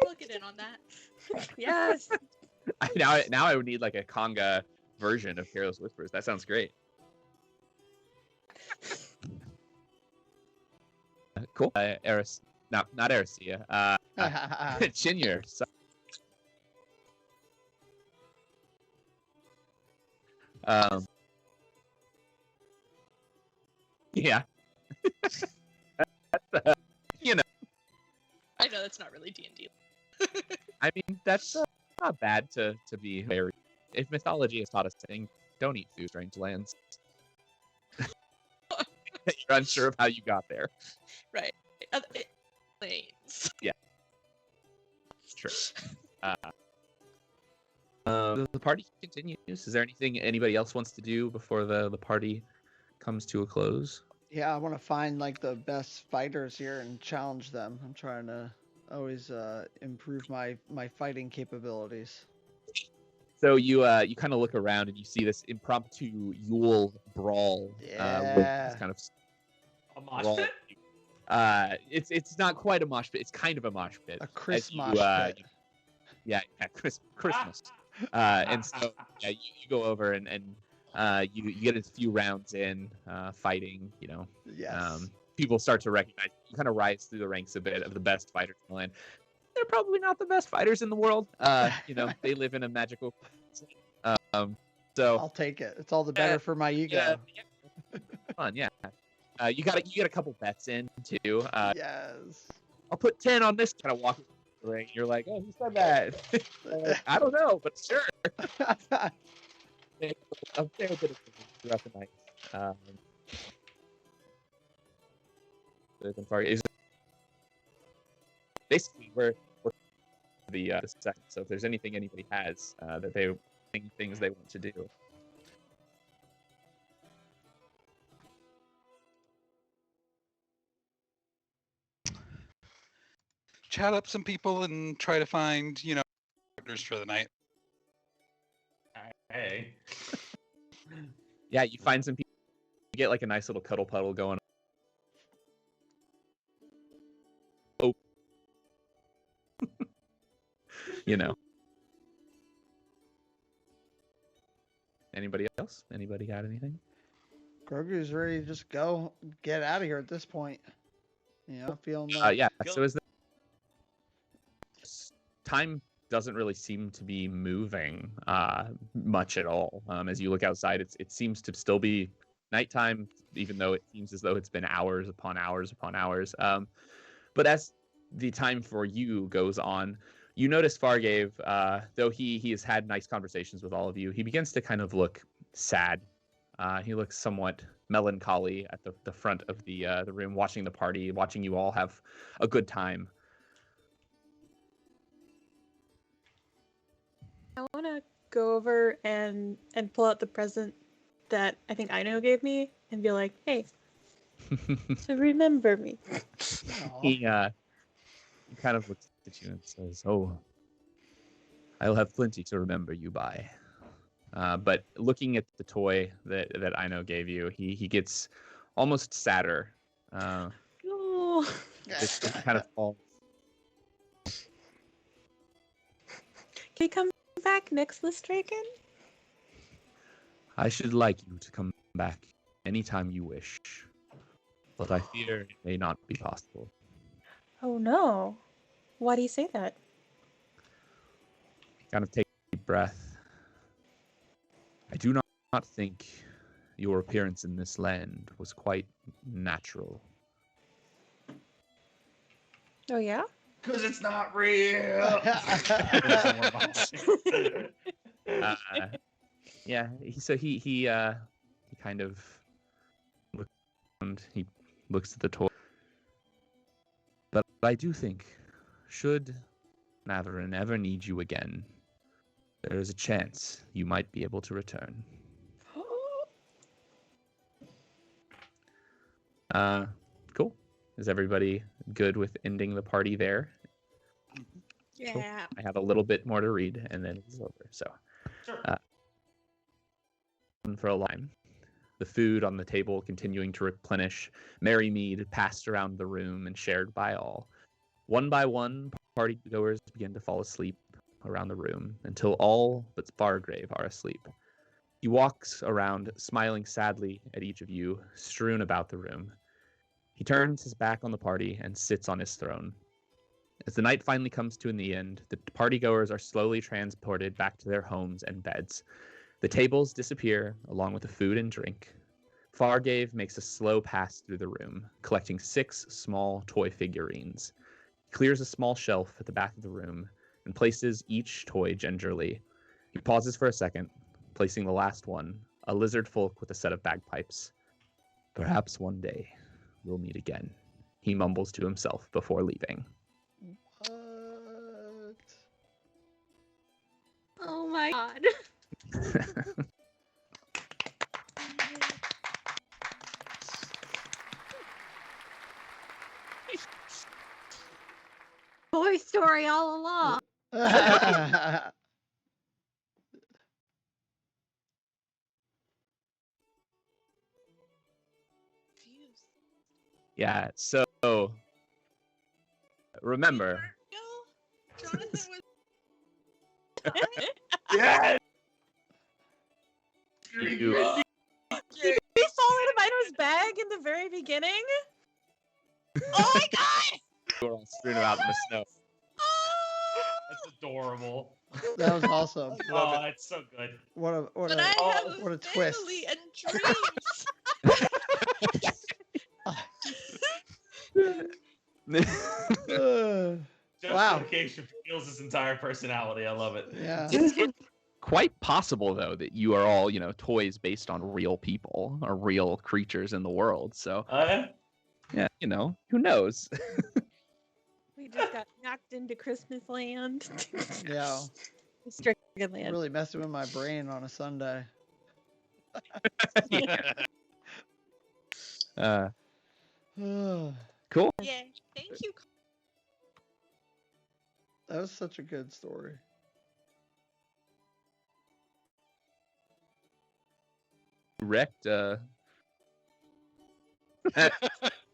We'll get in on that. Yes. Now I would need like a conga version of Careless Whispers. That sounds great. Cool. Eris, not Ericia. Chinyer. So, yeah. You know. I know that's not really D&D. I mean, that's not bad to be very. If mythology has taught us anything, don't eat food strange lands. You're unsure of how you got there. Right. Lanes. Yeah. It's true. The party continues. Is there anything anybody else wants to do before the party comes to a close? Yeah, I want to find like the best fighters here and challenge them. I'm trying to always improve my fighting capabilities. So you kind of look around and you see this impromptu Yule brawl. Yeah. With this kind of A mosh brawl. pit? It's not quite a mosh pit. It's kind of a mosh pit. A Chris mosh pit. Yeah, Christmas. And so yeah, you go over and you get a few rounds in fighting. You know, Yes. people start to recognize you. Kind of rise through the ranks a bit of the best fighters in the land. They're probably not the best fighters in the world. You know, they live in a magical. So I'll take it. It's all the better for my ego. yeah. Fun, yeah. You get a couple bets in too. Yes. I'll put 10 on this. Kind of walk the ring. You're like, oh, who said that? I don't know, but sure. A fair bit of throughout the night. Basically, we're the second. So if there's anything anybody has that things they want to do. chat up some people and try to find, partners for the night. Hey. Yeah, you find some people. You get like a nice little cuddle puddle going. Oh, Anybody else? Anybody got anything? Grogu's ready to just go get out of here at this point. Feeling Yeah. So is time doesn't really seem to be moving much at all. As you look outside, it seems to still be nighttime, even though it seems as though it's been hours upon hours upon hours. But as the time for you goes on, you notice Fargave, though he has had nice conversations with all of you, he begins to kind of look sad. He looks somewhat melancholy at the front of the room, watching the party, watching you all have a good time. I want to go over and pull out the present that I think Ino gave me and be like, hey, to remember me. He kind of looks at you and says, "Oh, I'll have plenty to remember you by." But looking at the toy that Ino gave you, he gets almost sadder. Oh. It kind of falls. Can you come back next Lystriggen? I should like you to come back anytime you wish, but I fear it may not be possible. Oh no. Why do you say that? Kind of take a deep breath. I do not think your appearance in this land was quite natural. Oh yeah? Because it's not real. Yeah. He kind of looks around. He looks at the toy. But I do think, should Navarone ever need you again, there is a chance you might be able to return. Cool. Is everybody good with ending the party there? Yeah. Cool. I have a little bit more to read, and then it's over. So, Sure. For a line, the food on the table continuing to replenish, merry mead passed around the room and shared by all. One by one, partygoers begin to fall asleep around the room until all but Fargrave are asleep. He walks around, smiling sadly at each of you, strewn about the room. He turns his back on the party and sits on his throne. As the night finally comes to an end, the partygoers are slowly transported back to their homes and beds. The tables disappear, along with the food and drink. Fargave makes a slow pass through the room, collecting 6 small toy figurines. He clears a small shelf at the back of the room and places each toy gingerly. He pauses for a second, placing the last one, a lizard folk with a set of bagpipes. Perhaps one day we'll meet again, he mumbles to himself before leaving. What? Oh my god. Toy Story all along. Yeah, so remember. Jonathan was. Yes! You, Did we fall out of Ino's bag in the very beginning? Oh my god! were all strewn about in the snow. That's adorable. That was awesome. Oh, that's so good. What But I a have what a a twist. family and dreams. Wow. Justification feels his entire personality. I love it. Yeah. It's quite possible, though, that you are all, toys based on real people or real creatures in the world. So, yeah, who knows? We just got knocked into Christmas land. Yeah. Lystriggen land. Really messing with my brain on a Sunday. Cool. Yeah. Thank you. That was such a good story. Wrecked.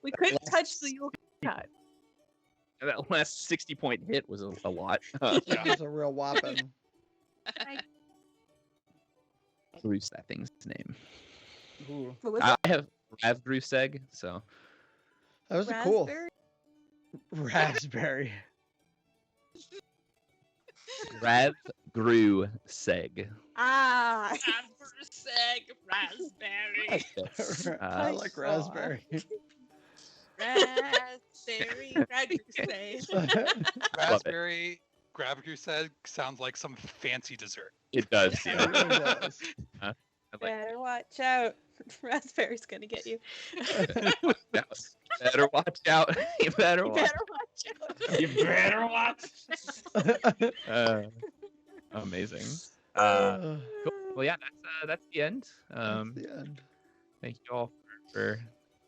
We couldn't touch the Yule cat. That last 60-point hit was a lot. That was a real whopping. Bruce, that thing's name. Ooh. What was I it? have Ravgruseg, so That was a cool Raspberry? raspberry. Ravgruseg. Ah. Ampersand raspberry. I like raspberry. Raspberry. Raspberry. Raspberry grab said sounds like some fancy dessert. It does. It Yeah. really does. I like Better watch out. Raspberry's gonna get you. that. Better watch out. You better You watch. better watch out. You better watch. Amazing. Uh, Cool. Well, yeah, that's the end. that's the end. Thank you all for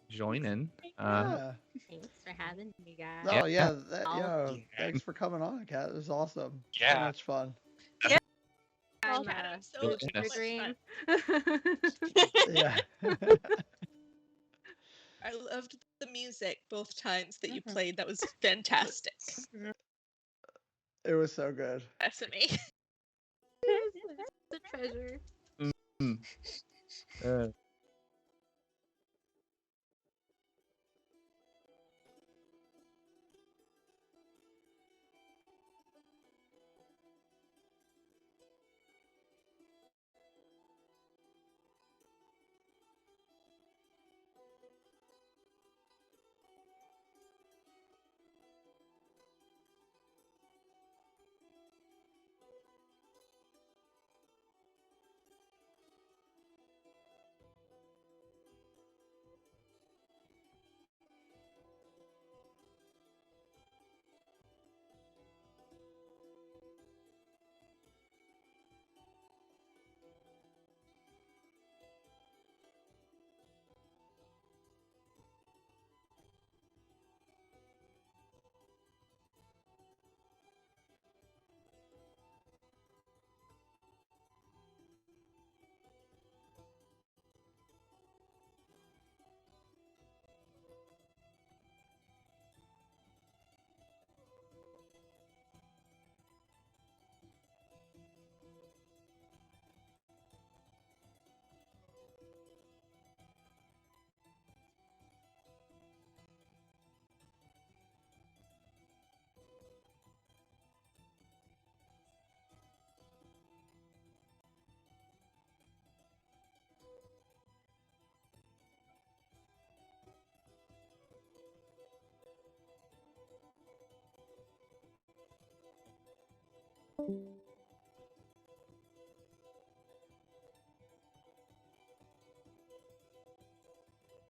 joining. Yeah. Thanks for having me, guys. Oh yeah, Oh. thanks for coming on, Kat. It was awesome. So Yeah. much fun. I'm so much green. Yeah. I loved the music both times that you played. That was fantastic. It was so good. Sesame. The treasure.